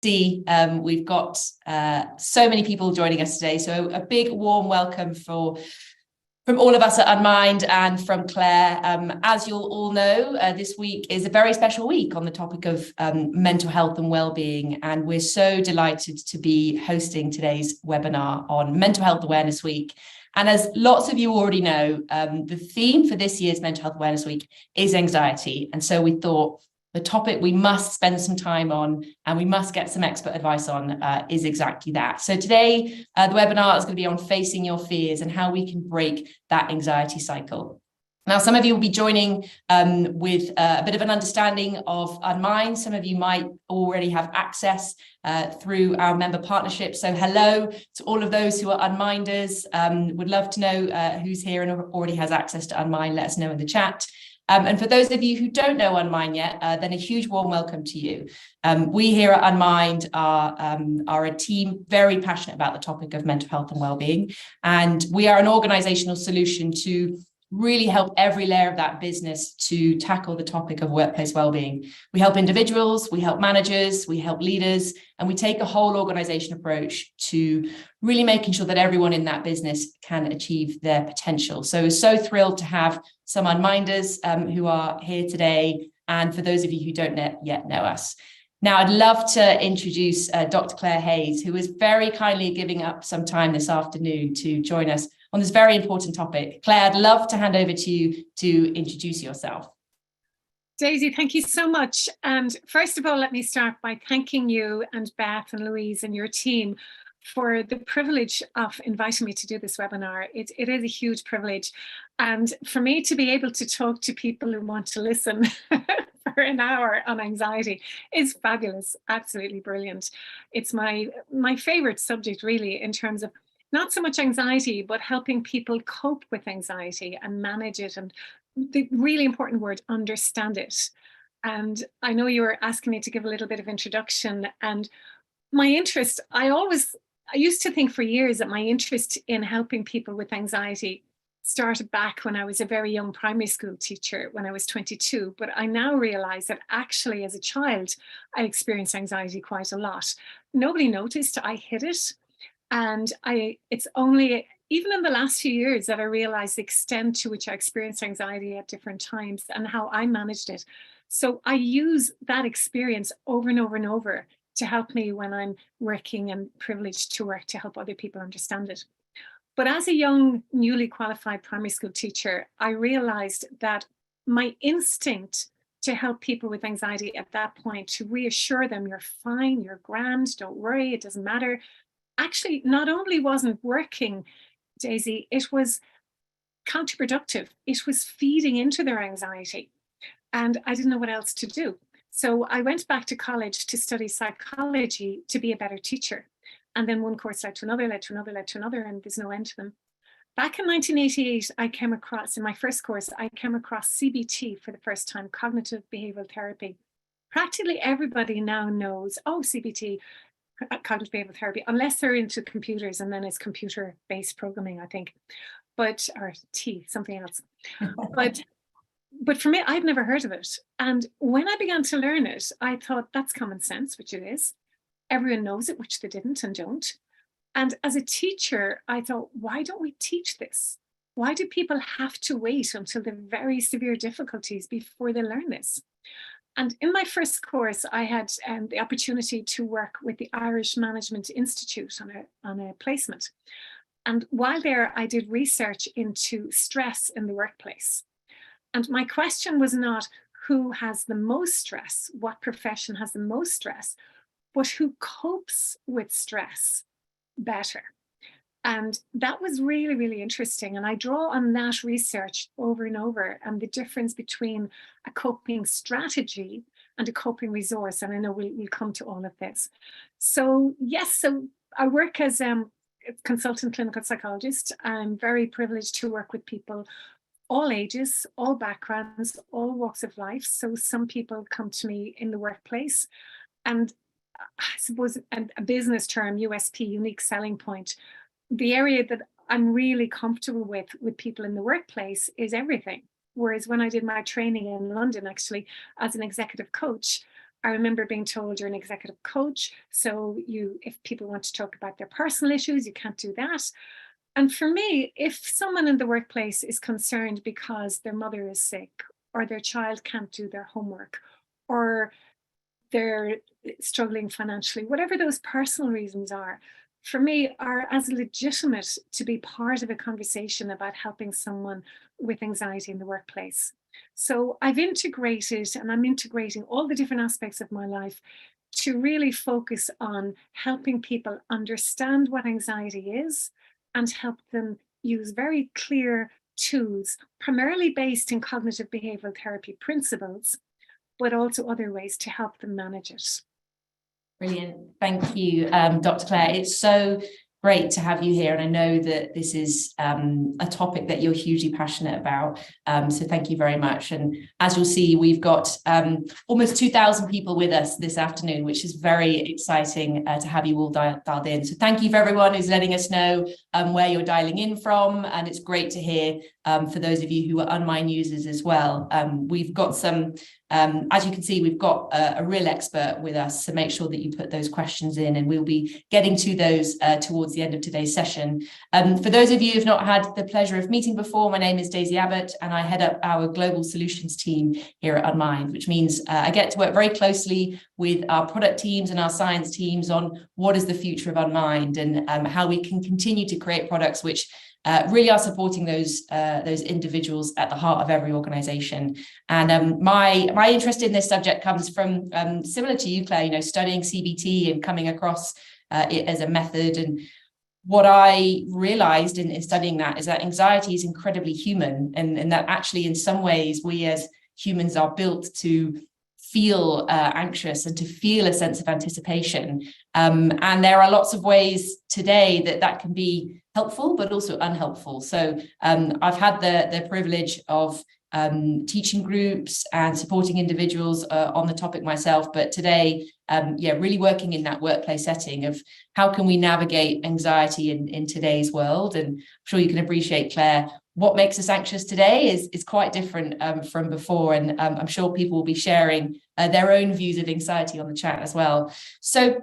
We've got so many people joining us today. So a big warm welcome from all of us at Unmind and from Claire. As you'll all know, this week is a very special week on the topic of mental health and well-being. And we're so delighted to be hosting today's webinar on Mental Health Awareness Week. And as lots of you already know, the theme for this year's Mental Health Awareness Week is anxiety. And so we thought the topic we must spend some time on and we must get some expert advice on is exactly that. So today, the webinar is going to be on facing your fears and how we can break that anxiety cycle. Now, some of you will be joining with a bit of an understanding of Unmind. Some of you might already have access through our member partnership. So hello to all of those who are Unminders. Would love to know who's here and already has access to Unmind. Let us know in the chat. And for those of you who don't know Unmind yet, then a huge warm welcome to you. We here at Unmind are a team very passionate about the topic of mental health and well-being. And we are an organizational solution to really help every layer of that business to tackle the topic of workplace well-being. We help individuals, we help managers, we help leaders, and we take a whole organization approach to really making sure that everyone in that business can achieve their potential. So thrilled to have some Unminders who are here today. And for those of you who don't yet know us. Now, I'd love to introduce Dr. Claire Hayes, who is very kindly giving up some time this afternoon to join us on this very important topic. Claire, I'd love to hand over to you to introduce yourself. Daisy, thank you so much. And first of all, let me start by thanking you and Beth and Louise and your team for the privilege of inviting me to do this webinar. It is a huge privilege. And for me to be able to talk to people who want to listen for an hour on anxiety is fabulous, absolutely brilliant. It's my favorite subject, really, in terms of not so much anxiety, but helping people cope with anxiety and manage it. And the really important word, understand it. And I know you were asking me to give a little bit of introduction, and my interest, I used to think for years that my interest in helping people with anxiety started back when I was a very young primary school teacher, when I was 22. But I now realize that actually as a child, I experienced anxiety quite a lot. Nobody noticed I hid it. And it's only even in the last few years that I realized the extent to which I experienced anxiety at different times and how I managed it. So I use that experience over and over and over to help me when I'm working and privileged to work to help other people understand it. But as a young, newly qualified primary school teacher, I realized that my instinct to help people with anxiety at that point, to reassure them, you're fine, you're grand, don't worry, it doesn't matter, actually not only wasn't working, Daisy, it was counterproductive. It was feeding into their anxiety. And I didn't know what else to do. So I went back to college to study psychology to be a better teacher. And then one course led to another, led to another, led to another, and there's no end to them. Back in 1988, in my first course, I came across CBT for the first time, cognitive behavioral therapy. Practically everybody now knows, oh, CBT, cognitive behavioral therapy, unless they're into computers, and then it's computer-based programming, I think, or something else. But for me, I'd never heard of it. And when I began to learn it, I thought that's common sense, which it is. Everyone knows it, which they didn't and don't. And as a teacher, I thought, why don't we teach this? Why do people have to wait until the very severe difficulties before they learn this? And in my first course, I had the opportunity to work with the Irish Management Institute on a placement. And while there, I did research into stress in the workplace. And my question was not who has the most stress, what profession has the most stress, but who copes with stress better. And that was really, really interesting. And I draw on that research over and over, and the difference between a coping strategy and a coping resource. And I know we'll come to all of this. So yes, so I work as a consultant clinical psychologist. I'm very privileged to work with people all ages, all backgrounds, all walks of life. So some people come to me in the workplace, and I suppose a business term, USP, unique selling point, the area that I'm really comfortable with people in the workplace is everything. Whereas when I did my training in London, actually, as an executive coach, I remember being told you're an executive coach, so if people want to talk about their personal issues, you can't do that. And for me, if someone in the workplace is concerned because their mother is sick, or their child can't do their homework, or they're struggling financially, whatever those personal reasons are, for me are as legitimate to be part of a conversation about helping someone with anxiety in the workplace. So I've integrated, and I'm integrating all the different aspects of my life to really focus on helping people understand what anxiety is and help them use very clear tools, primarily based in cognitive behavioral therapy principles, but also other ways to help them manage it. Brilliant. Thank you, Dr. Claire. It's so great to have you here. And I know that this is a topic that you're hugely passionate about. So thank you very much. And as you'll see, we've got almost 2,000 people with us this afternoon, which is very exciting to have you all dialed in. So thank you for everyone who's letting us know where you're dialing in from. And it's great to hear for those of you who are Unmind users as well. We've got some as you can see, we've got a real expert with us, so make sure that you put those questions in, and we'll be getting to those towards the end of today's session. For those of you who've not had the pleasure of meeting before, my name is Daisy Abbott, and I head up our global solutions team here at Unmind, which means I get to work very closely with our product teams and our science teams on what is the future of Unmind, and how we can continue to create products which really are supporting those individuals at the heart of every organization. And my interest in this subject comes from, similar to you, Claire, studying CBT and coming across it as a method. And what I realized in studying that is that anxiety is incredibly human, and that actually in some ways we as humans are built to feel anxious and to feel a sense of anticipation. And there are lots of ways today that can be helpful, but also unhelpful. So I've had the privilege of teaching groups and supporting individuals on the topic myself, but today, really working in that workplace setting of how can we navigate anxiety in today's world. And I'm sure you can appreciate, Claire, what makes us anxious today is quite different from before. And I'm sure people will be sharing their own views of anxiety on the chat as well. So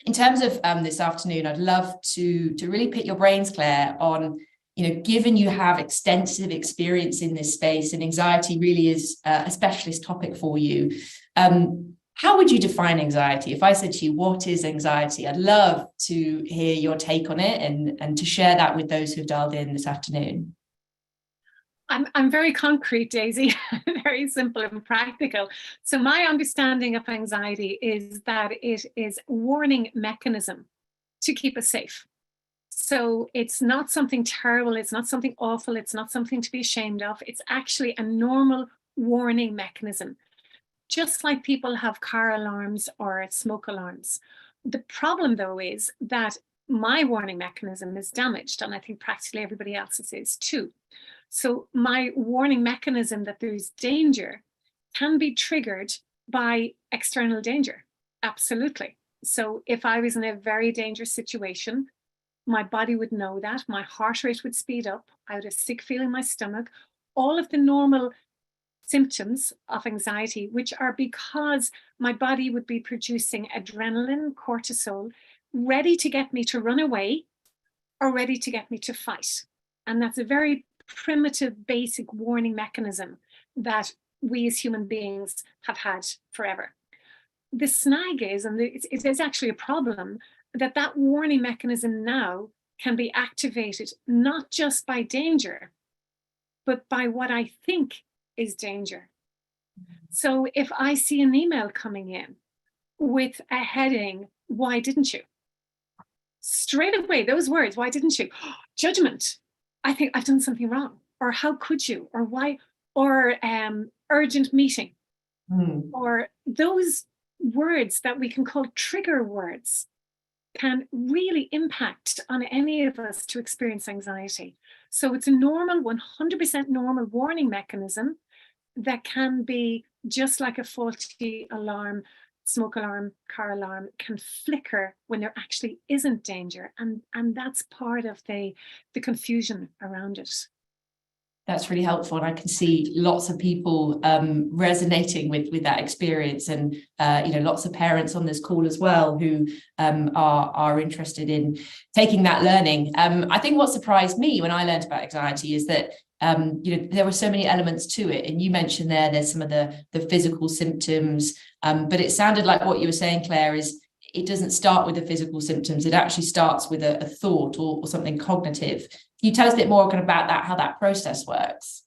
in terms of this afternoon, I'd love to really pick your brains, Claire, on, given you have extensive experience in this space and anxiety really is a specialist topic for you, how would you define anxiety? If I said to you, what is anxiety? I'd love to hear your take on it and to share that with those who've dialed in this afternoon. I'm very concrete, Daisy, very simple and practical. So my understanding of anxiety is that it is a warning mechanism to keep us safe. So it's not something terrible, it's not something awful, it's not something to be ashamed of. It's actually a normal warning mechanism, just like people have car alarms or smoke alarms. The problem, though, is that my warning mechanism is damaged, and I think practically everybody else's is too. So my warning mechanism that there's danger can be triggered by external danger. Absolutely. So if I was in a very dangerous situation, my body would know that, my heart rate would speed up, I would have a sick feeling in my stomach, all of the normal symptoms of anxiety, which are because my body would be producing adrenaline, cortisol, ready to get me to run away or ready to get me to fight. And that's a very primitive, basic warning mechanism that we as human beings have had forever. The snag is, and it is actually a problem, that warning mechanism now can be activated not just by danger, but by what I think is danger. So if I see an email coming in with a heading, "Why didn't you?" Straight away, those words, "Why didn't you?" Judgment. I think I've done something wrong, or how could you, or why, or urgent meeting, or those words that we can call trigger words can really impact on any of us to experience anxiety. So it's a normal, 100% normal warning mechanism that can be just like a faulty alarm, smoke alarm, car alarm, can flicker when there actually isn't danger. And that's part of the confusion around it. That's really helpful, and I can see lots of people resonating with that experience, and lots of parents on this call as well who are interested in taking that learning. I think what surprised me when I learned about anxiety is that there were so many elements to it, and you mentioned there's some of the physical symptoms, but it sounded like what you were saying, Claire, is it doesn't start with the physical symptoms. It actually starts with a thought or something cognitive. Can you tell us a bit more about that, how that process works?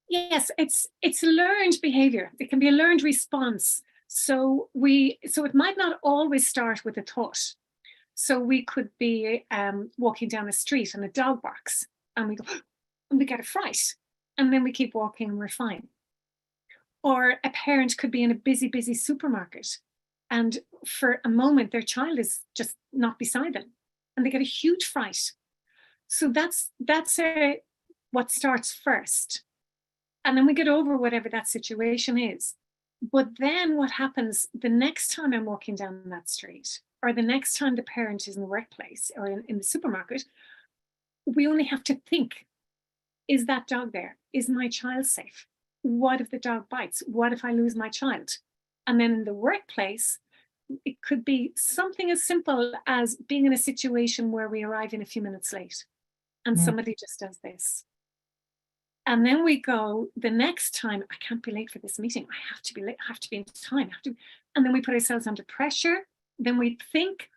Yes, it's learned behavior. It can be a learned response. So it might not always start with a thought. So we could be walking down the street and a dog barks, and we go, and we get a fright, and then we keep walking and we're fine. Or a parent could be in a busy supermarket, and for a moment their child is just not beside them, and they get a huge fright. So that's what starts first. And then we get over whatever that situation is. But then what happens the next time I'm walking down that street, or the next time the parent is in the workplace or in the supermarket, we only have to think, is that dog there? Is my child safe? What if the dog bites? What if I lose my child? And then in the workplace, it could be something as simple as being in a situation where we arrive in a few minutes late, and somebody just does this. And then we go, the next time, I can't be late for this meeting. I have to be late. I have to be in time. And then we put ourselves under pressure. Then we think,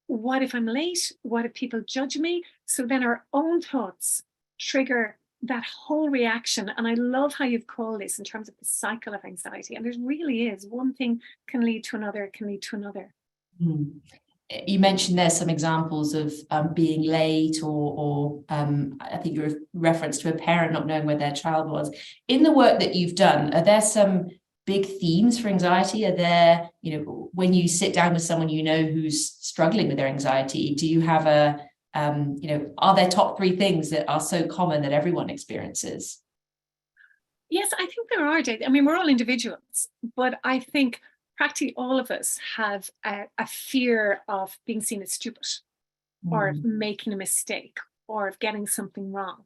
what if I'm late? What if people judge me? So then our own thoughts trigger that whole reaction. And I love how you've called this in terms of the cycle of anxiety. And there really is. One thing can lead to another, can lead to another. You mentioned there's some examples of being late, or I think you referenced to a parent not knowing where their child was. In the work that you've done, are there some big themes for anxiety? Are there, when you sit down with someone who's struggling with their anxiety, do you have are there top 3 things that are so common that everyone experiences? Yes, I think there are, Dave. I mean, we're all individuals, but I think practically all of us have a fear of being seen as stupid, or of making a mistake, or of getting something wrong.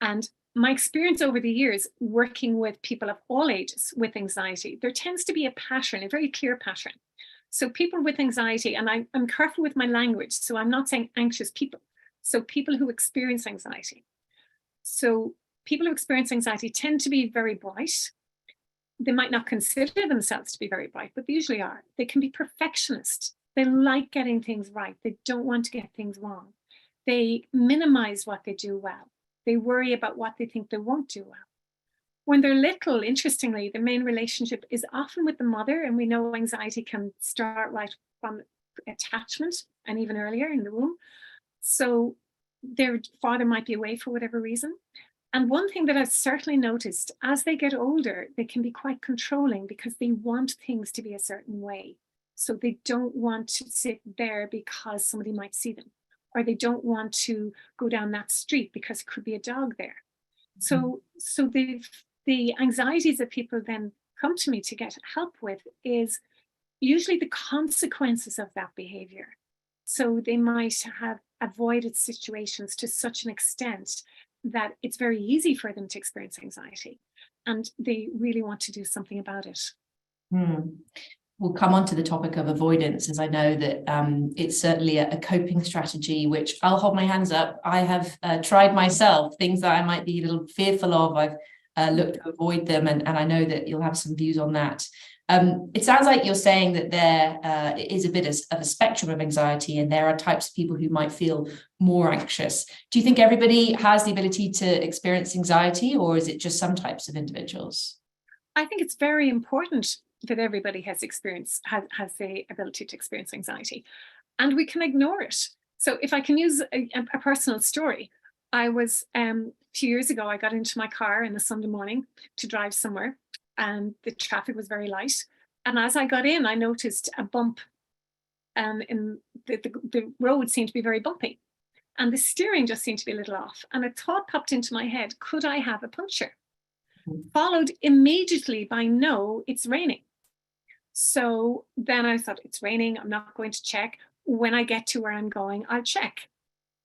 And my experience over the years working with people of all ages with anxiety, there tends to be a pattern, a very clear pattern. So people with anxiety, and I'm careful with my language, so I'm not saying anxious people. So people who experience anxiety. So people who experience anxiety tend to be very bright. They might not consider themselves to be very bright, but they usually are. They can be perfectionists. They like getting things right. They don't want to get things wrong. They minimize what they do well. They worry about what they think they won't do well. When they're little, interestingly, the main relationship is often with the mother, and we know anxiety can start right from attachment and even earlier in the womb. So their father might be away for whatever reason. And one thing that I've certainly noticed, as they get older, they can be quite controlling because they want things to be a certain way. So they don't want to sit there because somebody might see them, or they don't want to go down that street because it could be a dog there. So the anxieties that people then come to me to get help with is usually the consequences of that behavior. So they might have avoided situations to such an extent that it's very easy for them to experience anxiety, and they really want to do something about it. We'll come on to the topic of avoidance, as I know that it's certainly a coping strategy, which I'll hold my hands up. I have tried myself, things that I might be a little fearful of. I've looked to avoid them, and I know that you'll have some views on that. It sounds like you're saying that there is a bit of a spectrum of anxiety, and there are types of people who might feel more anxious. Do you think everybody has the ability to experience anxiety, or is it just some types of individuals? I think it's very important that everybody has the ability to experience anxiety, and we can ignore it. So if I can use a personal story, I was a few years ago, I got into my car on a Sunday morning to drive somewhere, and the traffic was very light. And as I got in, I noticed a bump, and the road seemed to be very bumpy, and the steering just seemed to be a little off. And a thought popped into my head: could I have a puncture? Followed immediately by, no, it's raining. So then I thought, it's raining, I'm not going to check. When I get to where I'm going, I'll check.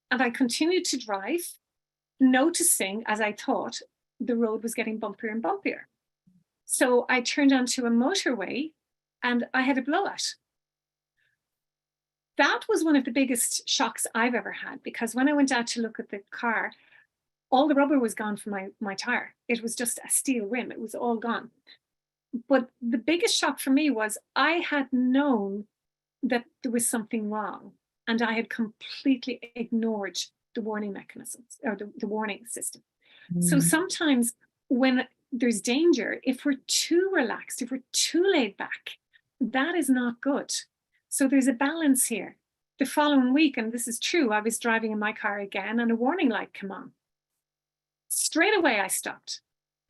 And I continued to drive, noticing, as I thought, the road was getting bumpier and bumpier. So I turned onto a motorway and I had a blowout. That was one of the biggest shocks I've ever had, because when I went out to look at the car, all the rubber was gone from my tire. It was just a steel rim. It was all gone. But the biggest shock for me was I had known that there was something wrong, and I had completely ignored the warning mechanisms, or the warning system. So sometimes when there's danger, if we're too relaxed, if we're too laid back, that is not good. So there's a balance here. The following week, and this is true, I was driving in my car again and a warning light came on. Straight away I stopped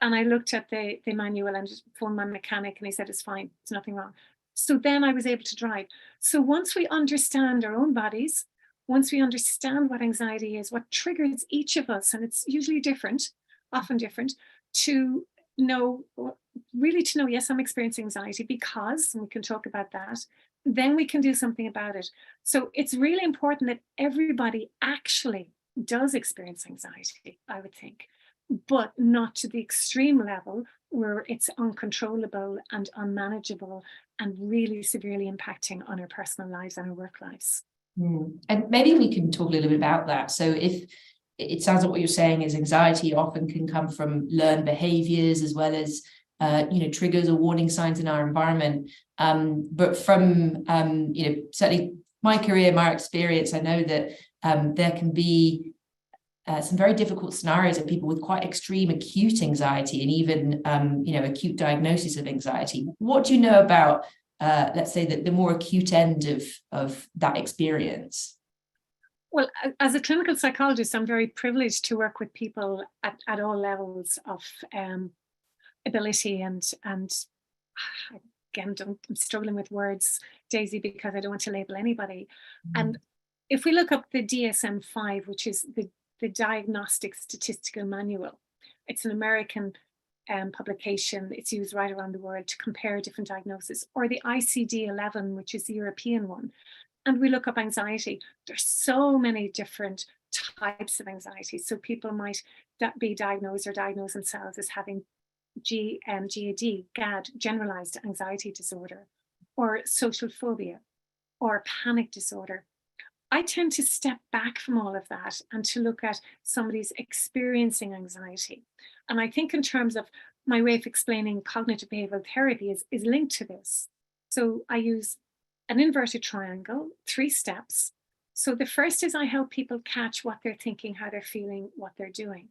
and I looked at the manual and just phoned my mechanic, and he said, it's fine, there's nothing wrong. So then I was able to drive. So once we understand our own bodies, once we understand what anxiety is, what triggers each of us, and it's usually different, often different, to know, yes, I'm experiencing anxiety because, and we can talk about that, then we can do something about it. So it's really important that everybody actually does experience anxiety, I would think, but not to the extreme level where it's uncontrollable and unmanageable and really severely impacting on our personal lives and our work lives. And maybe we can talk a little bit about that. So if it sounds like what you're saying is anxiety often can come from learned behaviours as well as triggers or warning signs in our environment. But from certainly my career, my experience, I know that there can be some very difficult scenarios of people with quite extreme acute anxiety and even acute diagnosis of anxiety. What do you know about let's say that the more acute end of that experience? Well, as a clinical psychologist, I'm very privileged to work with people at all levels of ability and again, I'm struggling with words, Daisy, because I don't want to label anybody. And if we look up the DSM-5, which is the Diagnostic Statistical Manual, it's an American publication. It's used right around the world to compare different diagnoses, or the ICD-11, which is the European one. And we look up anxiety. There's so many different types of anxiety. So people might be diagnosed or diagnose themselves as having GAD, generalized anxiety disorder, or social phobia, or panic disorder. I tend to step back from all of that and to look at somebody's experiencing anxiety. And I think in terms of my way of explaining cognitive behavioral therapy is linked to this. So I use an inverted triangle, 3 steps. So the first is I help people catch what they're thinking, how they're feeling, what they're doing.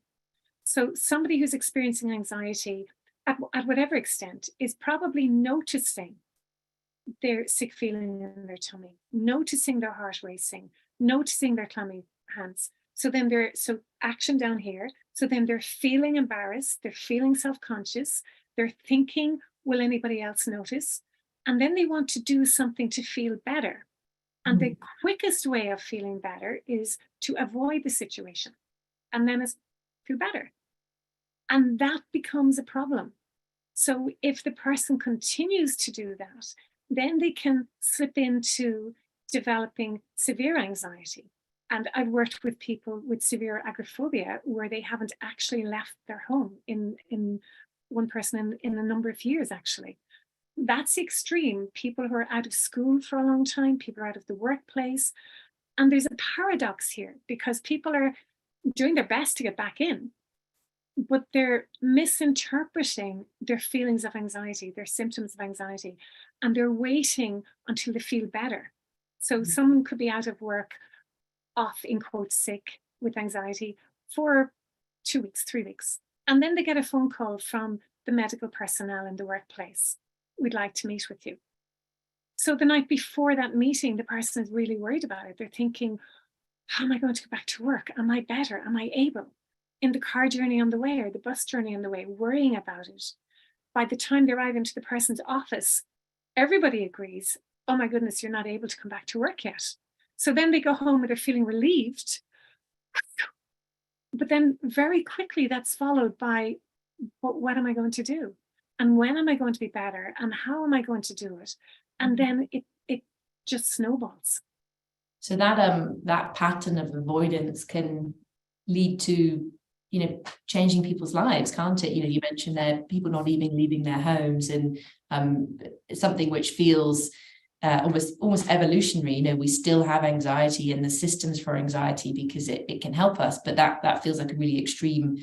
So somebody who's experiencing anxiety at whatever extent is probably noticing their sick feeling in their tummy, noticing their heart racing, noticing their clammy hands. So then so action down here. So then they're feeling embarrassed, they're feeling self-conscious, they're thinking, will anybody else notice? And then they want to do something to feel better. And the quickest way of feeling better is to avoid the situation. And then it's feel better. And that becomes a problem. So if the person continues to do that, then they can slip into developing severe anxiety. And I've worked with people with severe agoraphobia where they haven't actually left their home, in one person in a number of years, actually. That's extreme. People who are out of school for a long time, people are out of the workplace. And there's a paradox here because people are doing their best to get back in, but they're misinterpreting their feelings of anxiety, their symptoms of anxiety, and they're waiting until they feel better. So someone could be out of work, off, in quotes, sick with anxiety for 2 weeks, 3 weeks. And then they get a phone call from the medical personnel in the workplace. We'd like to meet with you. So the night before that meeting, the person is really worried about it. They're thinking, how am I going to go back to work? Am I better? Am I able? In the car journey on the way or the bus journey on the way, worrying about it. By the time they arrive into the person's office, everybody agrees, oh my goodness, you're not able to come back to work yet. So then they go home and they're feeling relieved. But then very quickly that's followed by, what am I going to do? And when am I going to be better? And how am I going to do it? And then it just snowballs. So that pattern of avoidance can lead to changing people's lives, can't it? You mentioned there people not even leaving their homes, and something which feels almost evolutionary. We still have anxiety and the systems for anxiety because it can help us, but that feels like a really extreme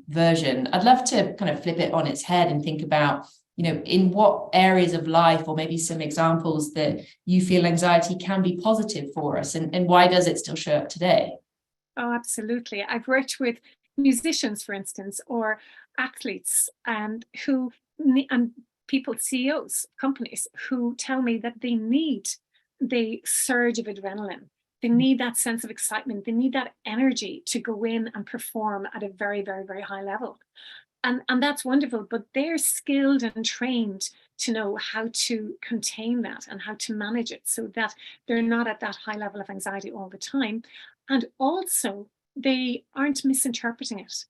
version. I'd love to kind of flip it on its head and think about, in what areas of life, or maybe some examples that you feel anxiety can be positive for us, and why does it still show up today? Oh, absolutely. I've worked with musicians, for instance, or athletes, and people, CEOs, companies, who tell me that they need the surge of adrenaline. They need that sense of excitement. They need that energy to go in and perform at a very, very, very high level. And that's wonderful, but they're skilled and trained to know how to contain that and how to manage it so that they're not at that high level of anxiety all the time. And also, they aren't misinterpreting it.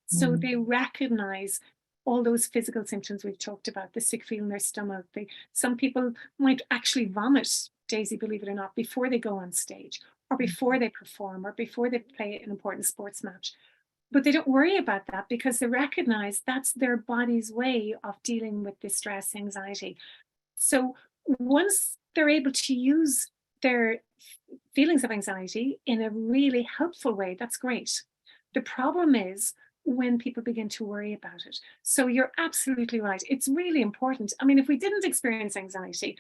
So they recognize all those physical symptoms we've talked about, the sick feel in their stomach. Some people might actually vomit, Daisy, believe it or not, before they go on stage, or before they perform, or before they play an important sports match. But they don't worry about that because they recognize that's their body's way of dealing with this stress, anxiety. So once they're able to use their feelings of anxiety in a really helpful way, that's great. The problem is when people begin to worry about it. So you're absolutely right. It's really important. I mean, if we didn't experience anxiety,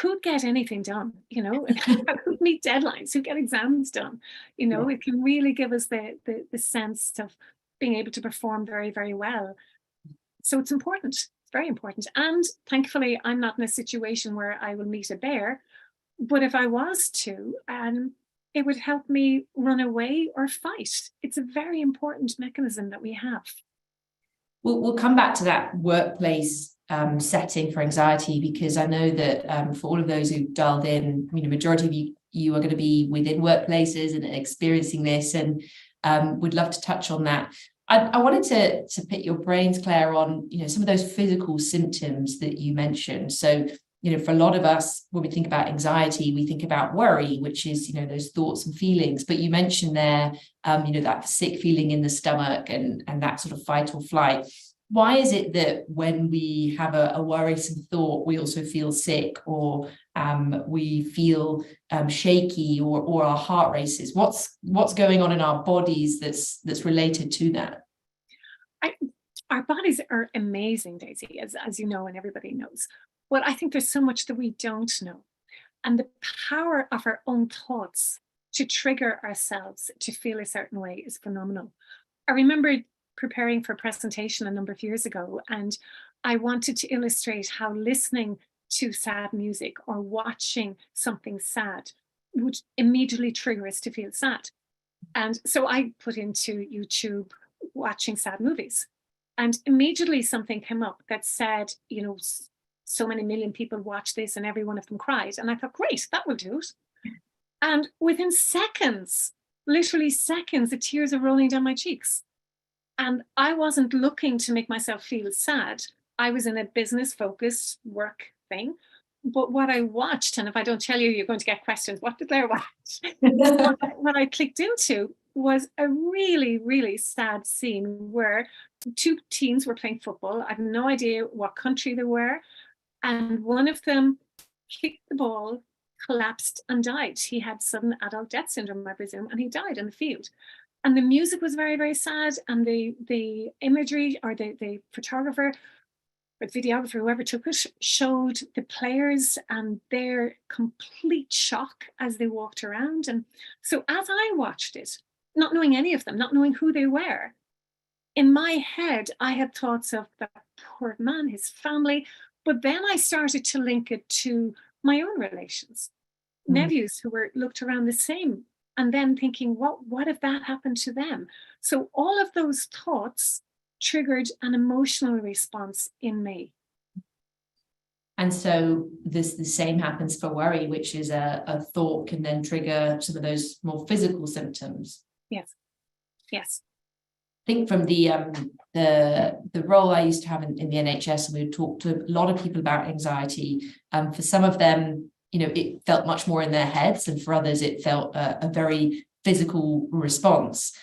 who'd get anything done? Who'd meet deadlines? Who'd get exams done? It can really give us the sense of being able to perform very, very well. So it's important. It's very important. And thankfully, I'm not in a situation where I will meet a bear. But if I was to, it would help me run away or fight. It's a very important mechanism that we have. We'll come back to that workplace setting for anxiety, because I know that for all of those who dialed in, the majority of you are going to be within workplaces and experiencing this, and would love to touch on that. I wanted to pick your brains, Claire, on some of those physical symptoms that you mentioned. So for a lot of us, when we think about anxiety, we think about worry, which is those thoughts and feelings. But you mentioned there that sick feeling in the stomach and that sort of fight or flight. Why is it that when we have a worrisome thought, we also feel sick, or we feel shaky, or our heart races? What's going on in our bodies that's related to that? Our bodies are amazing, Daisy, as you know, and everybody knows. But I think there's so much that we don't know. And the power of our own thoughts to trigger ourselves to feel a certain way is phenomenal. I remember preparing for a presentation a number of years ago, and I wanted to illustrate how listening to sad music or watching something sad would immediately trigger us to feel sad. And so I put into YouTube watching sad movies, and immediately something came up that said, so many million people watch this and every one of them cried. And I thought, great, that will do it. And within seconds, literally seconds, the tears are rolling down my cheeks. And I wasn't looking to make myself feel sad. I was in a business-focused work thing. But what I watched, and if I don't tell you, you're going to get questions, what did Claire watch? What I clicked into was a really, really sad scene where two teens were playing football. I have no idea what country they were. And one of them kicked the ball, collapsed and died. He had sudden adult death syndrome, I presume, and he died in the field. And the music was very, very sad. And the imagery, or the photographer or the videographer, whoever took it, showed the players and their complete shock as they walked around. And so as I watched it, not knowing any of them, not knowing who they were, in my head, I had thoughts of the poor man, his family. But then I started to link it to my own relations, nephews who were looked around the same, and then thinking, what if that happened to them? So all of those thoughts triggered an emotional response in me. And so the same happens for worry, which is a thought can then trigger some of those more physical symptoms. Yes. I think from the role I used to have in the NHS, and we would talk to a lot of people about anxiety. For some of them, it felt much more in their heads, and for others, it felt a very physical response.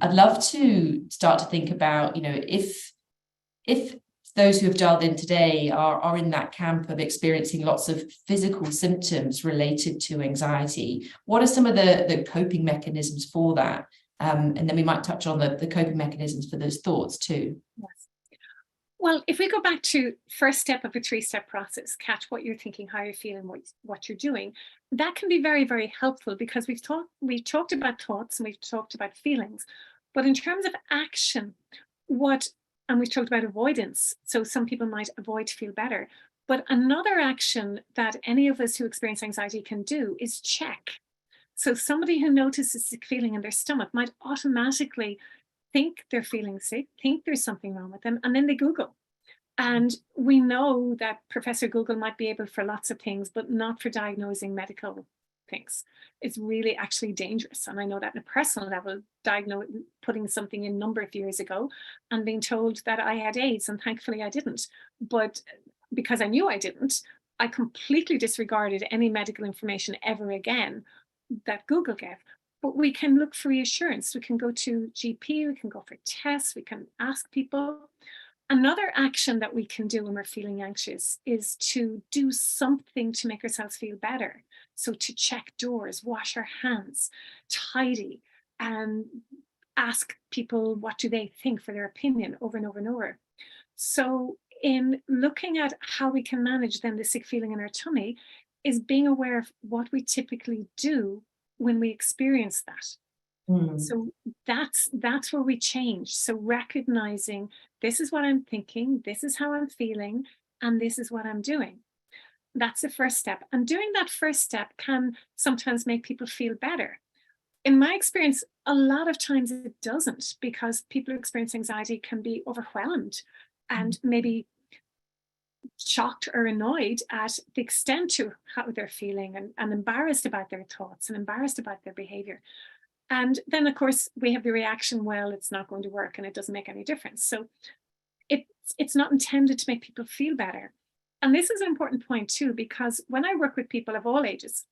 I'd love to start to think about, if those who have dialed in today are in that camp of experiencing lots of physical symptoms related to anxiety, what are some of the coping mechanisms for that? And then we might touch on the coping mechanisms for those thoughts too. Yes. Well, if we go back to first step of a 3-step process, catch what you're thinking, how you're feeling, what you're doing, that can be very, very helpful, because we've talked about thoughts and we've talked about feelings. But in terms of action, and we've talked about avoidance. So some people might avoid to feel better. But another action that any of us who experience anxiety can do is check. So somebody who notices a sick feeling in their stomach might automatically think they're feeling sick, think there's something wrong with them, and then they Google. And we know that Professor Google might be able for lots of things, but not for diagnosing medical things. It's really actually dangerous. And I know that on a personal level, putting something in a number of years ago and being told that I had AIDS, and thankfully I didn't. But because I knew I didn't, I completely disregarded any medical information ever again that Google gave. But we can look for reassurance. We can go to GP, we can go for tests, we can ask people. Another action that we can do when we're feeling anxious is to do something to make ourselves feel better. So to check doors, wash our hands, tidy, and ask people what do they think for their opinion over and over and over. So in looking at how we can manage then the sick feeling in our tummy is being aware of what we typically do when we experience that. So that's where we change. So recognizing this is what I'm thinking, this is how I'm feeling, and this is what I'm doing. That's the first step. And doing that first step can sometimes make people feel better. In my experience, a lot of times it doesn't, because people who experience anxiety can be overwhelmed and maybe shocked or annoyed at the extent to how they're feeling, and embarrassed about their thoughts and embarrassed about their behavior. And then, of course, we have the reaction, well, it's not going to work and it doesn't make any difference. So it's not intended to make people feel better. And this is an important point too, because when I work with people of all ages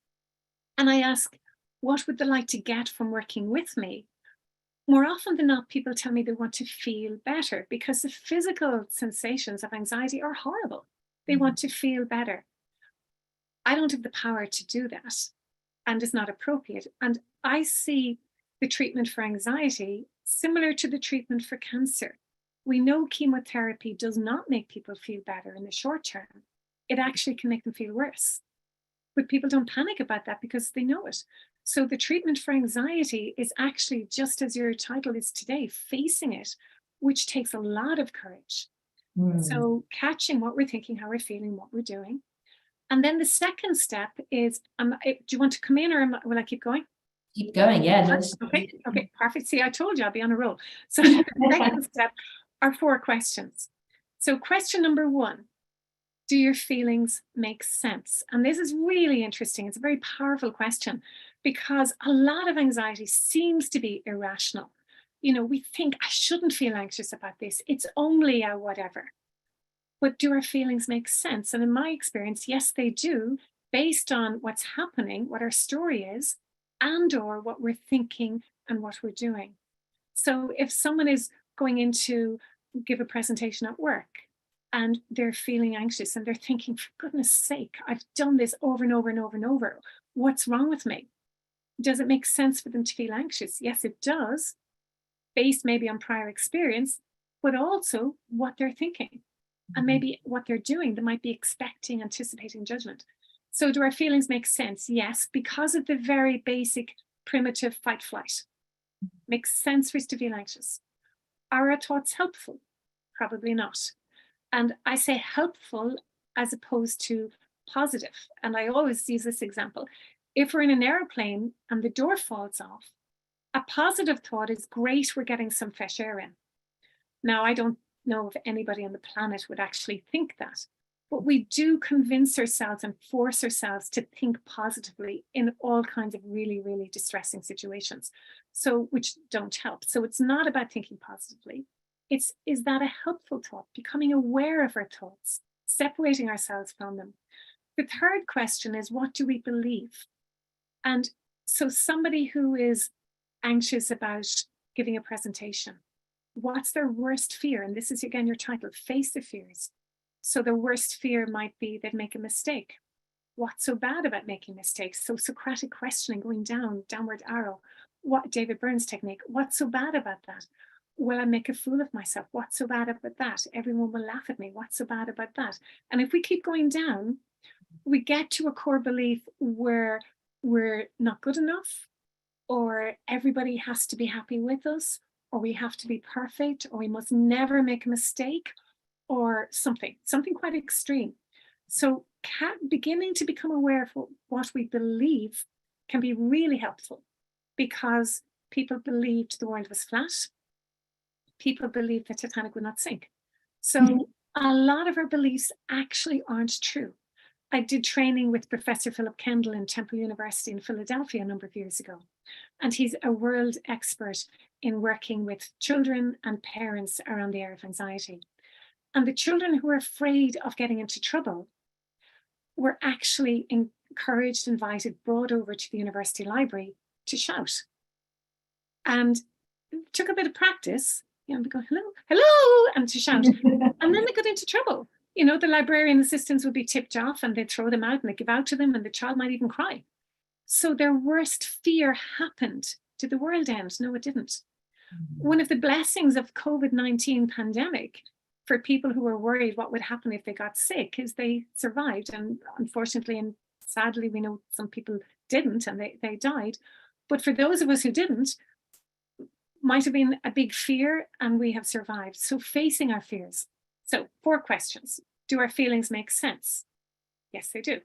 and I ask, what would they like to get from working with me? More often than not, people tell me they want to feel better, because the physical sensations of anxiety are horrible. They want to feel better. I don't have the power to do that, and it's not appropriate. And I see the treatment for anxiety similar to the treatment for cancer. We know chemotherapy does not make people feel better in the short term. It actually can make them feel worse. But people don't panic about that because they know it. So the treatment for anxiety is actually, just as your title is today, facing it, which takes a lot of courage. So catching what we're thinking, how we're feeling, what we're doing. And then the second step is, do you want to come in, or will I keep going? Keep going, yeah. No, okay, perfect. See, I told you I'll be on a roll. So the second step are 4 questions. So question number 1, do your feelings make sense? And this is really interesting. It's a very powerful question, because a lot of anxiety seems to be irrational. We think, I shouldn't feel anxious about this. It's only a whatever. But do our feelings make sense? And in my experience, yes, they do, based on what's happening, what our story is, and or what we're thinking and what we're doing. So if someone is going in to give a presentation at work and they're feeling anxious and they're thinking, for goodness sake, I've done this over and over and over and over. What's wrong with me? Does it make sense for them to feel anxious? Yes, it does, based maybe on prior experience, but also what they're thinking. And maybe what they're doing, they might be expecting, anticipating judgment. So do our feelings make sense? Yes, because of the very basic primitive fight flight. Makes sense for us to feel anxious. Are our thoughts helpful? Probably not. And I say helpful as opposed to positive. And I always use this example. If we're in an airplane and the door falls off, a positive thought is, great, we're getting some fresh air in. Now, I don't know if anybody on the planet would actually think that, but we do convince ourselves and force ourselves to think positively in all kinds of really, really distressing situations, so which don't help. So it's not about thinking positively. Is that a helpful thought? Becoming aware of our thoughts, separating ourselves from them. The third question is, what do we believe? And so somebody who is anxious about giving a presentation. What's their worst fear? And this is again your title, Face the Fears. So the worst fear might be they'd make a mistake. What's so bad about making mistakes? So Socratic questioning, going down, downward arrow. What David Burns technique? What's so bad about that? Will I make a fool of myself? What's so bad about that? Everyone will laugh at me. What's so bad about that? And if we keep going down, we get to a core belief where we're not good enough, or everybody has to be happy with us, or we have to be perfect, or we must never make a mistake, or something quite extreme. So beginning to become aware of what we believe can be really helpful, because people believed the world was flat. People believed the Titanic would not sink. So a lot of our beliefs actually aren't true. I did training with Professor Philip Kendall in Temple University in Philadelphia a number of years ago. And he's a world expert in working with children and parents around the area of anxiety. And the children who were afraid of getting into trouble were actually encouraged, invited, brought over to the university library to shout. And it took a bit of practice, you know, to go, hello, hello, and to shout. And then they got into trouble. You know, the librarian assistants would be tipped off and they'd throw them out and they'd give out to them, and the child might even cry. So their worst fear happened. Did the world end? No, it didn't. One of the blessings of COVID-19 pandemic for people who were worried what would happen if they got sick is they survived. And unfortunately, and sadly, we know some people didn't and they died. But for those of us who didn't, might have been a big fear, and we have survived. So facing our fears. So 4 questions. Do our feelings make sense? Yes, they do.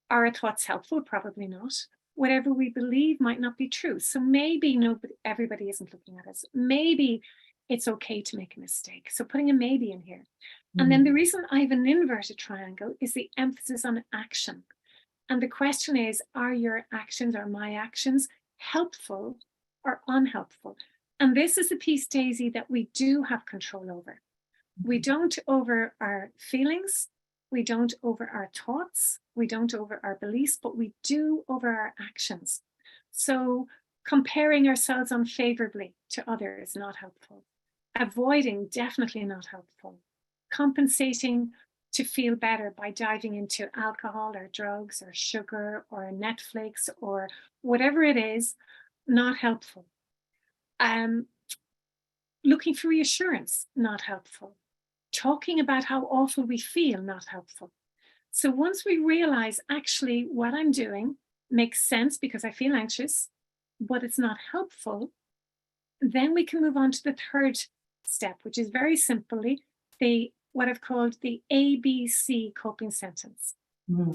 Are our thoughts helpful? Probably not. Whatever we believe might not be true. So maybe everybody isn't looking at us. Maybe it's okay to make a mistake. So putting a maybe in here. And then the reason I have an inverted triangle is the emphasis on action. And the question is, are your actions or my actions helpful or unhelpful? And this is the piece, Daisy, that we do have control over. We don't over our feelings, we don't over our thoughts, we don't over our beliefs, but we do over our actions. So comparing ourselves unfavorably to others, not helpful. Avoiding, definitely not helpful. Compensating to feel better by diving into alcohol or drugs or sugar or Netflix or whatever it is, not helpful. Looking for reassurance, not helpful. Talking about how awful we feel, not helpful. So once we realize actually what I'm doing makes sense because I feel anxious, but it's not helpful, then we can move on to the third step, which is very simply what I've called the ABC coping sentence.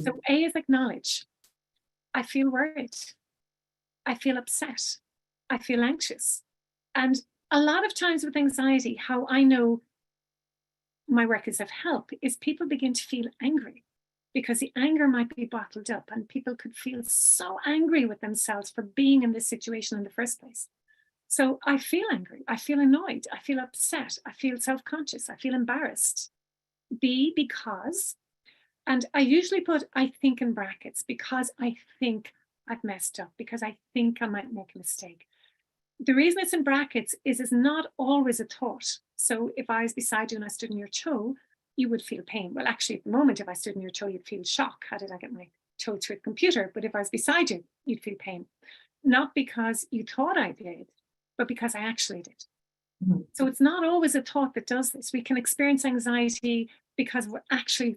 So A is acknowledge. I feel worried. I feel upset. I feel anxious. And a lot of times with anxiety, how I know my work is of help is people begin to feel angry, because the anger might be bottled up, and people could feel so angry with themselves for being in this situation in the first place. So I feel angry, I feel annoyed, I feel upset, I feel self-conscious, I feel embarrassed. B, because, and I usually put I think in brackets, because I think I've messed up, because I think I might make a mistake. The reason it's in brackets is it's not always a thought. So if I was beside you and I stood in your toe, you would feel pain. Well, actually, at the moment, if I stood in your toe, you'd feel shock. How did I get my toe through the computer? But if I was beside you, you'd feel pain. Not because you thought I did, but because I actually did. So it's not always a thought that does this. We can experience anxiety because we're actually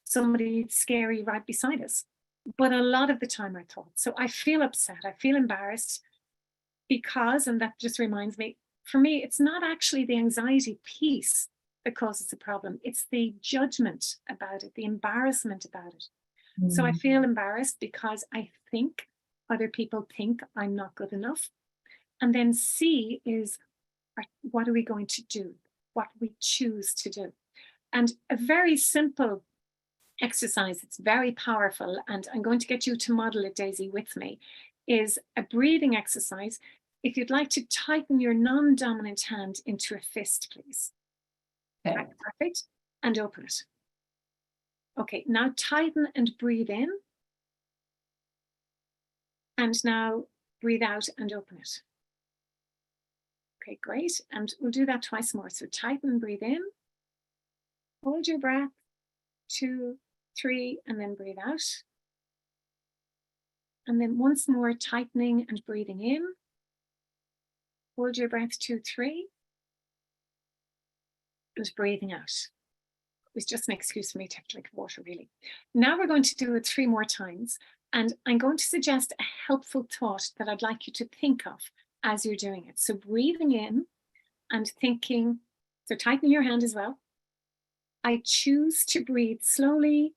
somebody scary right beside us. But a lot of the time I thought. So I feel upset, I feel embarrassed, because, and that just reminds me, for me, it's not actually the anxiety piece that causes the problem. It's the judgment about it, the embarrassment about it. So I feel embarrassed because I think other people think I'm not good enough. And then C is, what are we going to do? What we choose to do. And a very simple exercise, it's very powerful, and I'm going to get you to model it, Daisy, with me, is a breathing exercise. If you'd like to tighten your non-dominant hand into a fist, please. Okay. Right, perfect. And open it. Okay, now tighten and breathe in. And now breathe out and open it. Okay, great. And we'll do that twice more. So tighten, breathe in, hold your breath, 2, 3, and then breathe out. And then once more, tightening and breathing in. Hold your breath, 2, 3, and breathing out. It was just an excuse for me to have to drink water, really. Now we're going to do it 3 more times. And I'm going to suggest a helpful thought that I'd like you to think of as you're doing it. So breathing in and thinking, so tightening your hand as well. I choose to breathe slowly,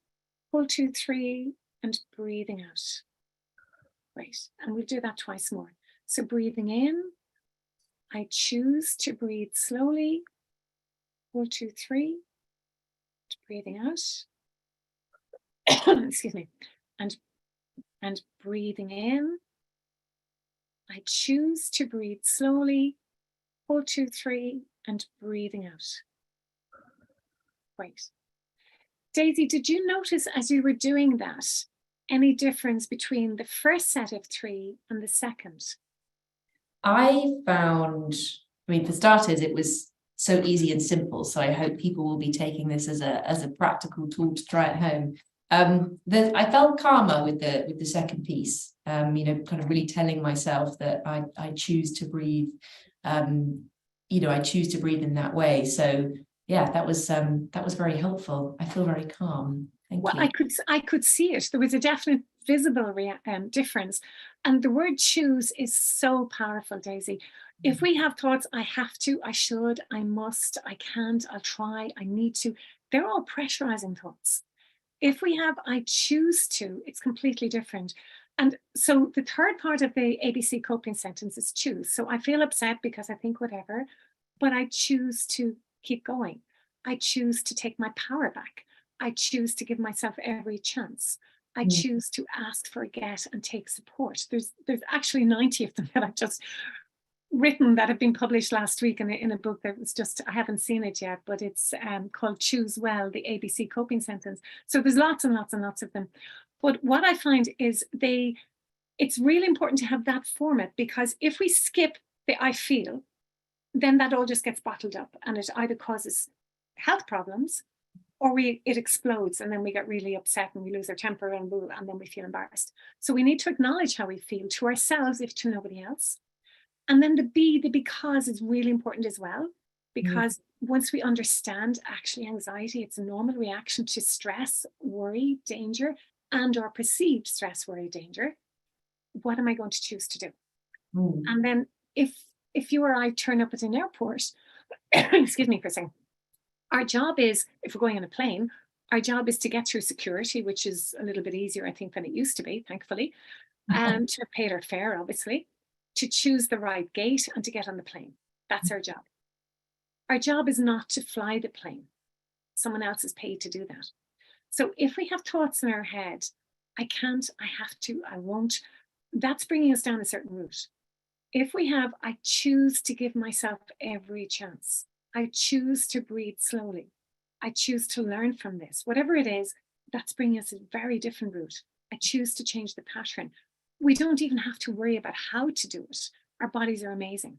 hold 2, 3, and breathing out. Great. And we'll do that twice more. So breathing in, I choose to breathe slowly, hold 2, 3, breathing out. Excuse me. And breathing in, I choose to breathe slowly, hold 2, 3, and breathing out. Great. Daisy, did you notice as you were doing that any difference between the first set of 3 and the second? I found, for starters, it was so easy and simple. So I hope people will be taking this as a practical tool to try at home. I felt calmer with the second piece, kind of really telling myself that I choose to breathe, I choose to breathe in that way. So yeah, that was very helpful. I feel very calm. Thank you. I could see it. There was a definite visible difference. And the word choose is so powerful, Daisy. If we have thoughts, I have to, I should, I must, I can't, I'll try, I need to, they're all pressurizing thoughts. If we have, I choose to, it's completely different. And so the third part of the ABC coping sentence is choose. So I feel upset because I think whatever, but I choose to keep going. I choose to take my power back. I choose to give myself every chance. I choose to ask, forget, and take support. There's actually 90 of them that I've just written that have been published last week in a book that was just, I haven't seen it yet, but it's called Choose Well, the ABC coping sentence. So there's lots and lots and lots of them. But what I find is it's really important to have that format, because if we skip the I feel, then that all just gets bottled up and it either causes health problems or it explodes and then we get really upset and we lose our temper and then we feel embarrassed. So we need to acknowledge how we feel to ourselves, if to nobody else. And then the because is really important as well, because once we understand actually anxiety, it's a normal reaction to stress, worry, danger, and or perceived stress, worry, danger. What am I going to choose to do? And then if you or I turn up at an airport, excuse me for a second, our job is, if we're going on a plane, our job is to get through security, which is a little bit easier, I think, than it used to be, thankfully, and to pay our fare, obviously, to choose the right gate and to get on the plane. That's our job. Our job is not to fly the plane. Someone else is paid to do that. So if we have thoughts in our head, I can't, I have to, I won't, that's bringing us down a certain route. If we have, I choose to give myself every chance. I choose to breathe slowly. I choose to learn from this. Whatever it is, that's bringing us a very different route. I choose to change the pattern. We don't even have to worry about how to do it. Our bodies are amazing.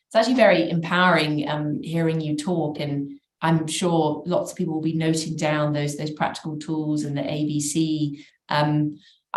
It's actually very empowering hearing you talk, and I'm sure lots of people will be noting down those practical tools and the ABC.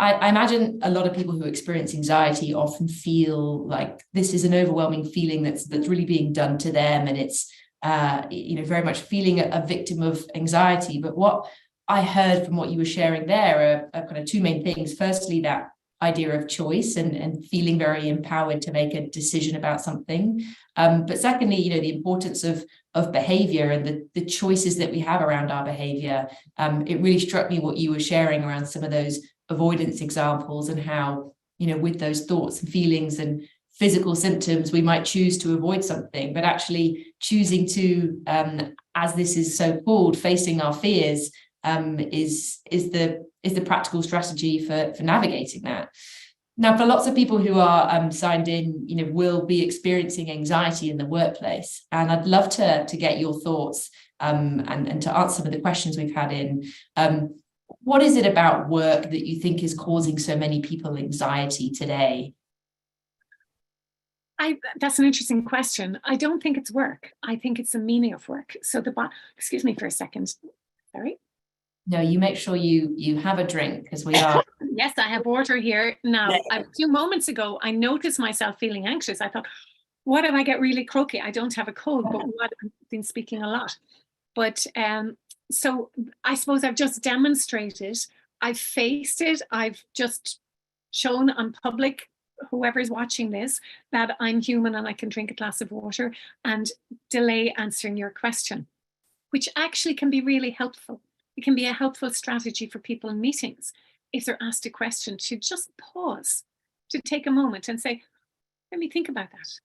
I imagine a lot of people who experience anxiety often feel like this is an overwhelming feeling that's really being done to them, and it's very much feeling a victim of anxiety. But what I heard from what you were sharing there are kind of 2 main things. Firstly, that idea of choice and feeling very empowered to make a decision about something. But secondly, the importance of behavior and the choices that we have around our behavior. It really struck me what you were sharing around some of those avoidance examples and how, with those thoughts and feelings and physical symptoms, we might choose to avoid something, but actually choosing to, as this is so called, facing our fears is the practical strategy for navigating that. Now, for lots of people who are signed in, will be experiencing anxiety in the workplace, and I'd love to get your thoughts and to answer some of the questions we've had in. What is it about work that you think is causing so many people anxiety today? That's an interesting question. I don't think it's work. I think it's the meaning of work. So excuse me for a second. Sorry. No, you make sure you have a drink, because we are. Yes, I have water here. Now, a few moments ago, I noticed myself feeling anxious. I thought, what if I get really croaky? I don't have a cold, but what, I've been speaking a lot. But so I suppose I've just demonstrated, I've faced it, I've just shown on public, whoever's watching this, that I'm human and I can drink a glass of water and delay answering your question, which actually can be really helpful. It can be a helpful strategy for people in meetings if they're asked a question, to just pause, to take a moment and say, let me think about that.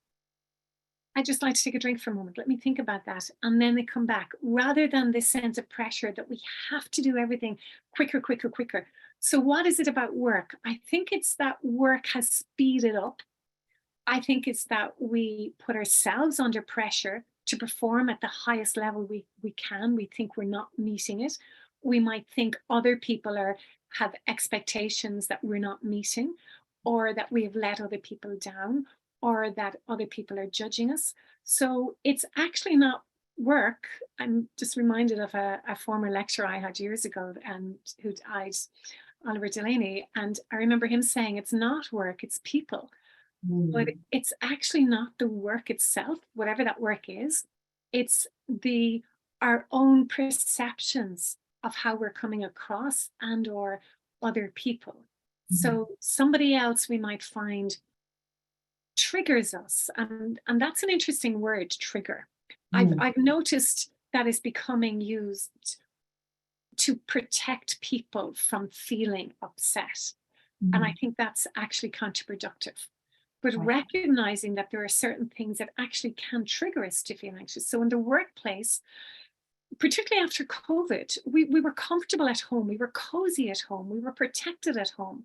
I'd just like to take a drink for a moment. Let me think about that. And then they come back, rather than this sense of pressure that we have to do everything quicker, quicker, quicker. So what is it about work? I think it's that work has speeded up. I think it's that we put ourselves under pressure to perform at the highest level we can. We think we're not meeting it. We might think other people have expectations that we're not meeting, or that we have let other people down, or that other people are judging us. So it's actually not work. I'm just reminded of a former lecturer I had years ago, and who died, Oliver Delaney. And I remember him saying, it's not work, it's people. But it's actually not the work itself, whatever that work is. It's our own perceptions of how we're coming across and or other people. So somebody else we might find triggers us. And that's an interesting word, trigger. I've noticed that is becoming used to protect people from feeling upset. And I think that's actually counterproductive. But recognizing that there are certain things that actually can trigger us to feel anxious. So in the workplace, particularly after COVID, we were comfortable at home, we were cozy at home, we were protected at home.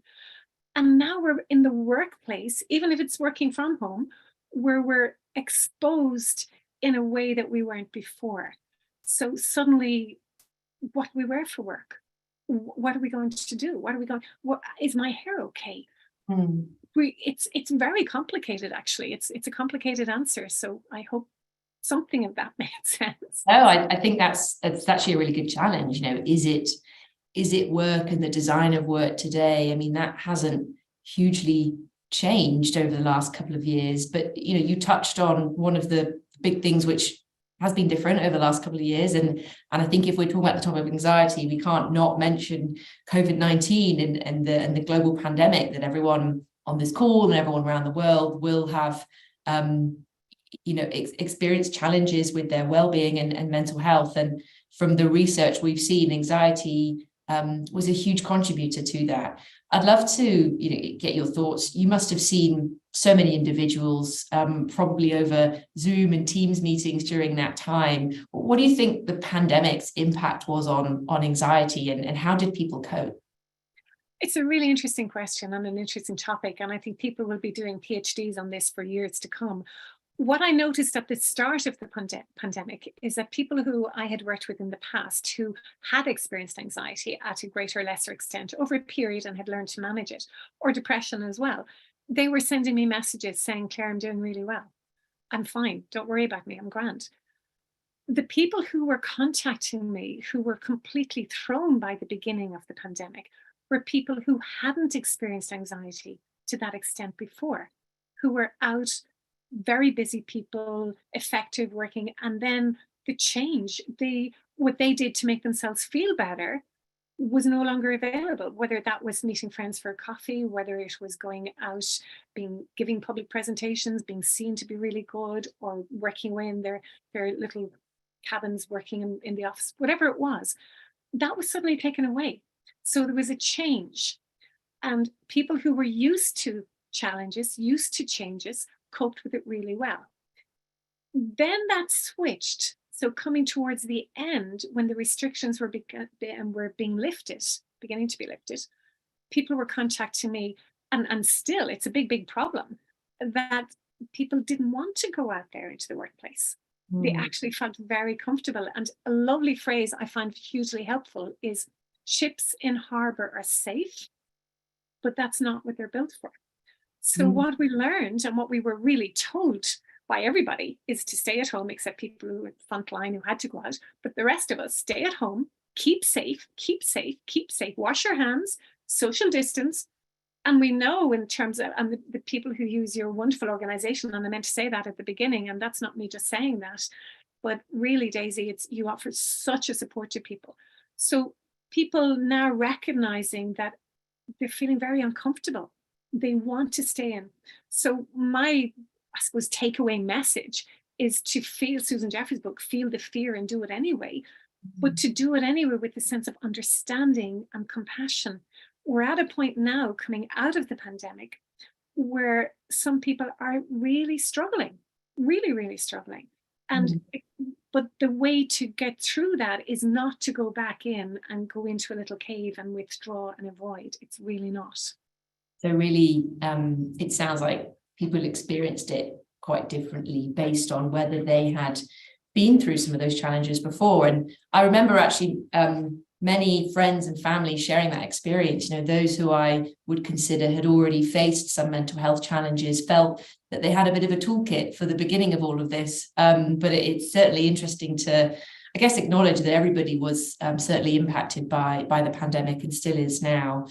And now we're in the workplace, even if it's working from home, where we're exposed in a way that we weren't before. So suddenly, what do we wear for work? What are we going to do? Is my hair okay? It's very complicated, actually. It's a complicated answer. So I hope something of that made sense. Oh, I think that's actually a really good challenge. Is it work and the design of work today? I mean, that hasn't hugely changed over the last couple of years, but you touched on one of the big things which has been different over the last couple of years. And I think if we're talking about the topic of anxiety, we can't not mention COVID-19 and the global pandemic that everyone on this call and everyone around the world will have experienced challenges with their well-being and mental health. And from the research we've seen, anxiety was a huge contributor to that. I'd love to get your thoughts. You must have seen so many individuals probably over Zoom and Teams meetings during that time. What do you think the pandemic's impact was on anxiety, and how did people cope? It's a really interesting question and an interesting topic, and I think people will be doing PhDs on this for years to come. What I noticed at the start of the pandemic is that people who I had worked with in the past who had experienced anxiety at a greater or lesser extent over a period and had learned to manage it, or depression as well, they were sending me messages saying, Claire, I'm doing really well. I'm fine. Don't worry about me. I'm grand. The people who were contacting me, who were completely thrown by the beginning of the pandemic, were people who hadn't experienced anxiety to that extent before, who were out, very busy people, effective working, and then the change, what they did to make themselves feel better was no longer available, whether that was meeting friends for a coffee, whether it was going out, giving public presentations, being seen to be really good, or working away in their little cabins, working in the office, whatever it was, that was suddenly taken away. So there was a change, and people who were used to challenges, used to changes, coped with it really well. Then that switched. So coming towards the end, when the restrictions were being lifted, beginning to be lifted, people were contacting me, and still it's a big problem, that people didn't want to go out there into the workplace. They actually felt very comfortable. And a lovely phrase I find hugely helpful is, ships in harbor are safe, but that's not what they're built for. So what we learned and what we were really told by everybody is to stay at home, except people who were frontline who had to go out. But the rest of us, stay at home, keep safe, keep safe, keep safe, wash your hands, social distance. And we know in terms of, and the people who use your wonderful organization, and I meant to say that at the beginning, and that's not me just saying that, but really, Daisy, you offer such a support to people. So people now recognizing that they're feeling very uncomfortable. They want to stay in. So my, I suppose, takeaway message is to feel, Susan Jeffers' book, feel the fear and do it anyway, but to do it anyway with a sense of understanding and compassion. We're at a point now coming out of the pandemic where some people are really struggling, really, really struggling. And but the way to get through that is not to go back in and go into a little cave and withdraw and avoid. It's really not. So really, it sounds like people experienced it quite differently based on whether they had been through some of those challenges before. And I remember actually many friends and family sharing that experience. You know, those who I would consider had already faced some mental health challenges felt that they had a bit of a toolkit for the beginning of all of this. But it's certainly interesting to, I guess, acknowledge that everybody was certainly impacted by the pandemic and still is now.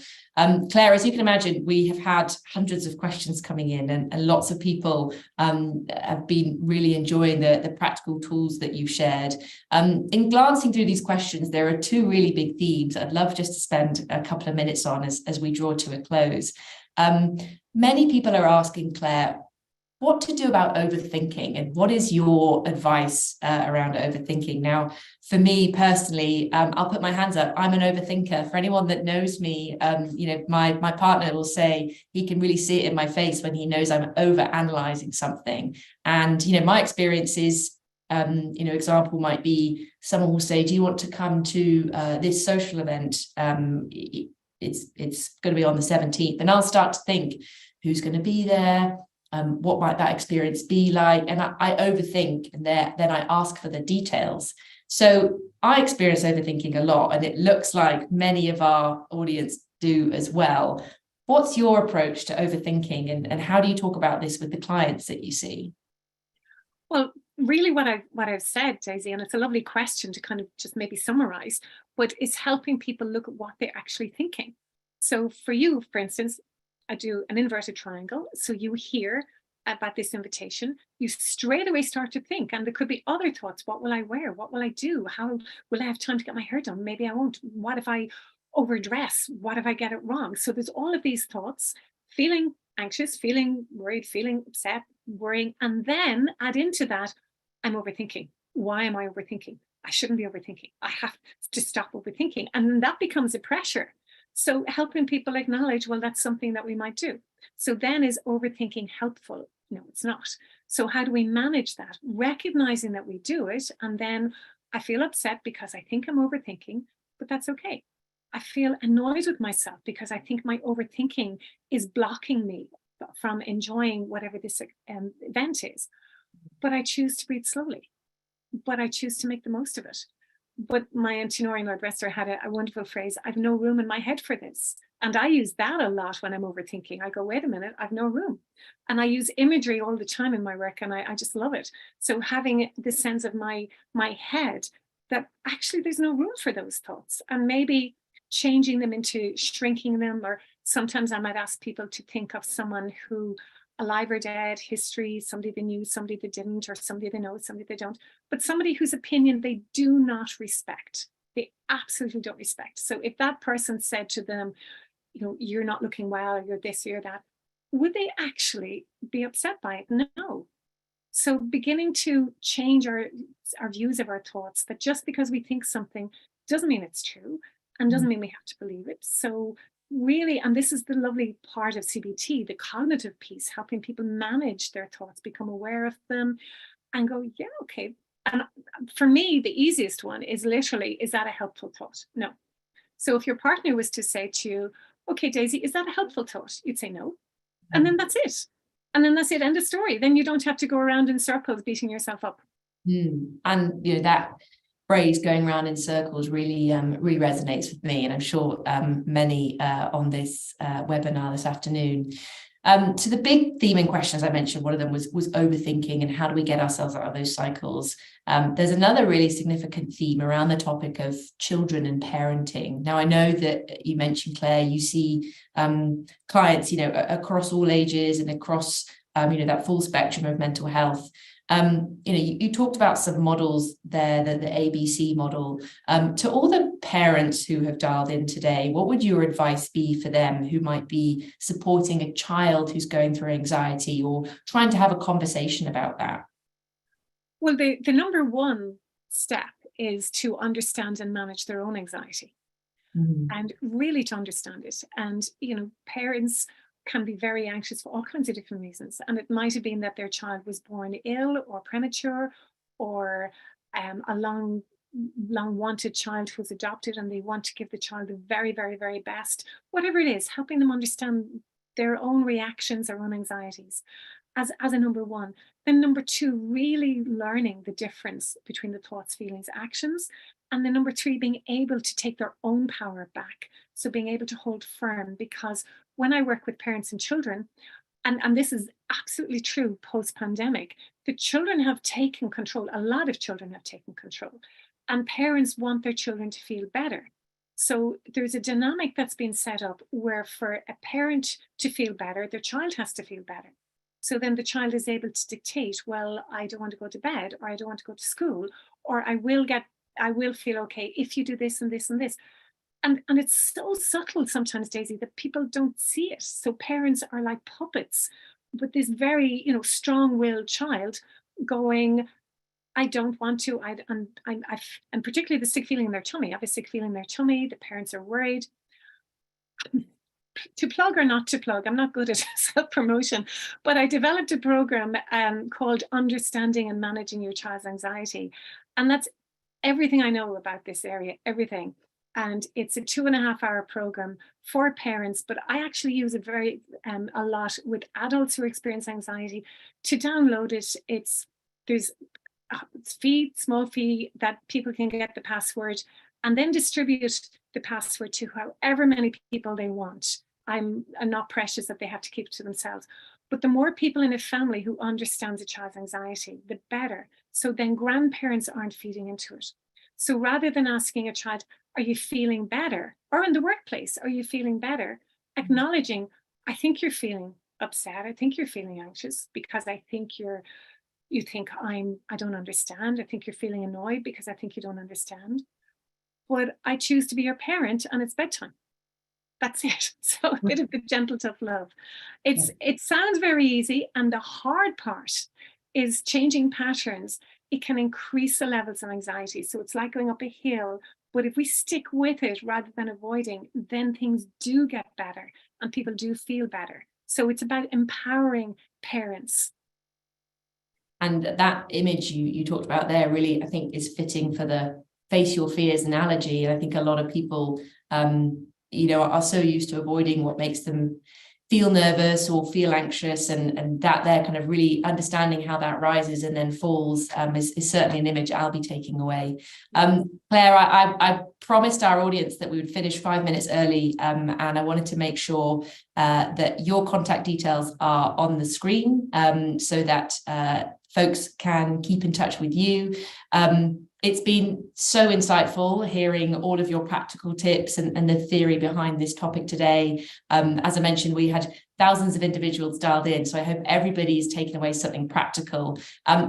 Claire, as you can imagine, we have had hundreds of questions coming in, and lots of people have been really enjoying the practical tools that you've shared. In glancing through these questions, there are two really big themes I'd love just to spend a couple of minutes on as we draw to a close. Many people are asking, Claire, what to do about overthinking, and what is your advice around overthinking? Now, for me personally, I'll put my hands up. I'm an overthinker. For anyone that knows me, you know, my partner will say he can really see it in my face when he knows I'm overanalyzing something. And, you know, my experience is, you know, example might be someone will say, do you want to come to this social event? It's going to be on the 17th. And I'll start to think, who's going to be there? What might that experience be like? And I overthink, and then I ask for the details. So I experience overthinking a lot, and it looks like many of our audience do as well. What's your approach to overthinking, and how do you talk about this with the clients that you see? Well, really what I've said, Daisy, and it's a lovely question to kind of just maybe summarize, but it's helping people look at what they're actually thinking. So for you, for instance, I do an inverted triangle. So you hear about this invitation, you straight away start to think, and there could be other thoughts. What will I wear? What will I do? How will I have time to get my hair done? Maybe I won't. What if I overdress? What if I get it wrong? So there's all of these thoughts, feeling anxious, feeling worried, feeling upset, worrying, and then add into that, I'm overthinking. Why am I overthinking? I shouldn't be overthinking. I have to stop overthinking. And that becomes a pressure. So helping people acknowledge, well, that's something that we might do. So then, is overthinking helpful? No, it's not. So how do we manage that? Recognizing that we do it, and then I feel upset because I think I'm overthinking, but that's okay. I feel annoyed with myself because I think my overthinking is blocking me from enjoying whatever this event is. But I choose to breathe slowly, but I choose to make the most of it. But my Auntie Noreen, Lord rest her, had a wonderful phrase, I've no room in my head for this. And I use that a lot when I'm overthinking. I go, wait a minute, I've no room. And I use imagery all the time in my work, and I just love it. So having this sense of my head, that actually there's no room for those thoughts, and maybe changing them into shrinking them, or sometimes I might ask people to think of someone who, alive or dead, history, somebody they knew, somebody they didn't, or somebody they know, somebody they don't, but somebody whose opinion they do not respect. They absolutely don't respect. So if that person said to them, you know, you're not looking well, you're this, you're that, would they actually be upset by it? No. So beginning to change our views of our thoughts, that just because we think something doesn't mean it's true, and doesn't mean we have to believe it. So really, and this is the lovely part of CBT, the cognitive piece, helping people manage their thoughts, become aware of them, and go, yeah, okay. And for me, the easiest one is literally, is that a helpful thought? No. So if your partner was to say to you, okay, Daisy, is that a helpful thought? You'd say no. And then that's it. And then that's it, end of story. Then you don't have to go around in circles beating yourself up. And you know, that phrase going around in circles really resonates with me, and I'm sure many on this webinar this afternoon. So the big theme in question, as I mentioned, one of them was overthinking and how do we get ourselves out of those cycles. There's another really significant theme around the topic of children and parenting. Now, I know that you mentioned, Claire, you see clients, across all ages and across, that full spectrum of mental health. You talked about some models there, the ABC model. To all the parents who have dialed in today, what would your advice be for them who might be supporting a child who's going through anxiety or trying to have a conversation about that? Well, the number one step is to understand and manage their own anxiety, and really to understand it. And, parents can be very anxious for all kinds of different reasons. And it might have been that their child was born ill or premature, or a long wanted child who was adopted and they want to give the child the very, very, very best. Whatever it is, helping them understand their own reactions, their own anxieties as a number one. Then number two, really learning the difference between the thoughts, feelings, actions. And then number three, being able to take their own power back. So being able to hold firm, because when I work with parents and children, and this is absolutely true post-pandemic, the children have taken control. A lot of children have taken control, and parents want their children to feel better. So there's a dynamic that's been set up where for a parent to feel better, their child has to feel better. So then the child is able to dictate, well, I don't want to go to bed, or I don't want to go to school, or I will feel okay if you do this and this and this. And it's so subtle sometimes, Daisy, that people don't see it. So parents are like puppets with this very, strong-willed child going, I don't want to, and particularly the sick feeling in their tummy. I have a sick feeling in their tummy. The parents are worried. To plug or not to plug, I'm not good at self-promotion, but I developed a program called Understanding and Managing Your Child's Anxiety. And that's everything I know about this area, everything. And it's a 2.5-hour program for parents, but I actually use it a lot with adults who experience anxiety. To download it, there's small fee that people can get the password and then distribute the password to however many people they want. I'm not precious that they have to keep it to themselves. But the more people in a family who understands a child's anxiety, the better. So then grandparents aren't feeding into it. So rather than asking a child, are you feeling better? Or in the workplace, are you feeling better? Acknowledging, I think you're feeling upset. I think you're feeling anxious because I think you think I don't understand. I think you're feeling annoyed because I think you don't understand. But I choose to be your parent and it's bedtime. That's it. So a bit of the gentle, tough love. It sounds very easy. And the hard part is changing patterns. It can increase the levels of anxiety. So it's like going up a hill. But if we stick with it rather than avoiding, then things do get better and people do feel better. So it's about empowering parents. And that image you talked about there really, I think, is fitting for the face your fears analogy. And I think a lot of people, are so used to avoiding what makes them feel nervous or feel anxious, and that they're kind of really understanding how that rises and then falls is certainly an image I'll be taking away. Claire, I promised our audience that we would finish 5 minutes early, and I wanted to make sure that your contact details are on the screen so that folks can keep in touch with you. It's been so insightful hearing all of your practical tips and the theory behind this topic today. As I mentioned, we had thousands of individuals dialed in, so I hope everybody's taken away something practical.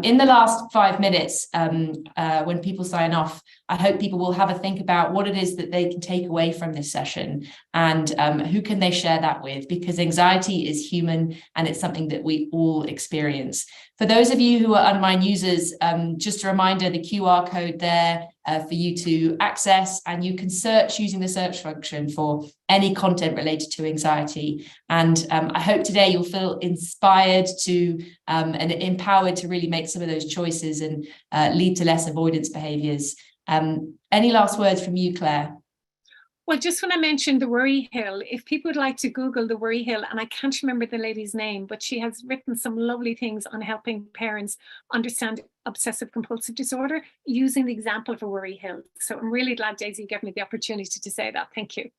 In the last 5 minutes, when people sign off, I hope people will have a think about what it is that they can take away from this session and who can they share that with, because anxiety is human and it's something that we all experience. For those of you who are Unmind users, just a reminder, the QR code there for you to access, and you can search using the search function for any content related to anxiety. And I hope today you'll feel inspired to and empowered to really make some of those choices and lead to less avoidance behaviours. Any last words from you, Claire? Well, just when I mentioned the Worry Hill, if people would like to Google the Worry Hill, and I can't remember the lady's name, but she has written some lovely things on helping parents understand obsessive compulsive disorder using the example of a Worry Hill. So I'm really glad, Daisy, you gave me the opportunity to say that. Thank you.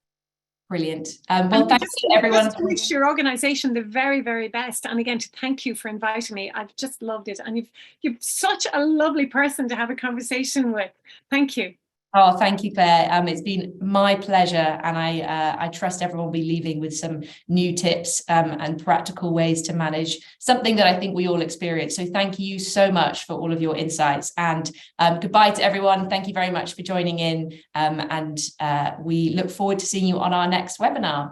Brilliant. Well, thank you everyone. Just to wish your organisation the very, very best. And again, to thank you for inviting me. I've just loved it. And you're such a lovely person to have a conversation with. Thank you. Oh, thank you, Claire. It's been my pleasure, and I trust everyone will be leaving with some new tips and practical ways to manage something that I think we all experience. So thank you so much for all of your insights, and goodbye to everyone. Thank you very much for joining in, and we look forward to seeing you on our next webinar.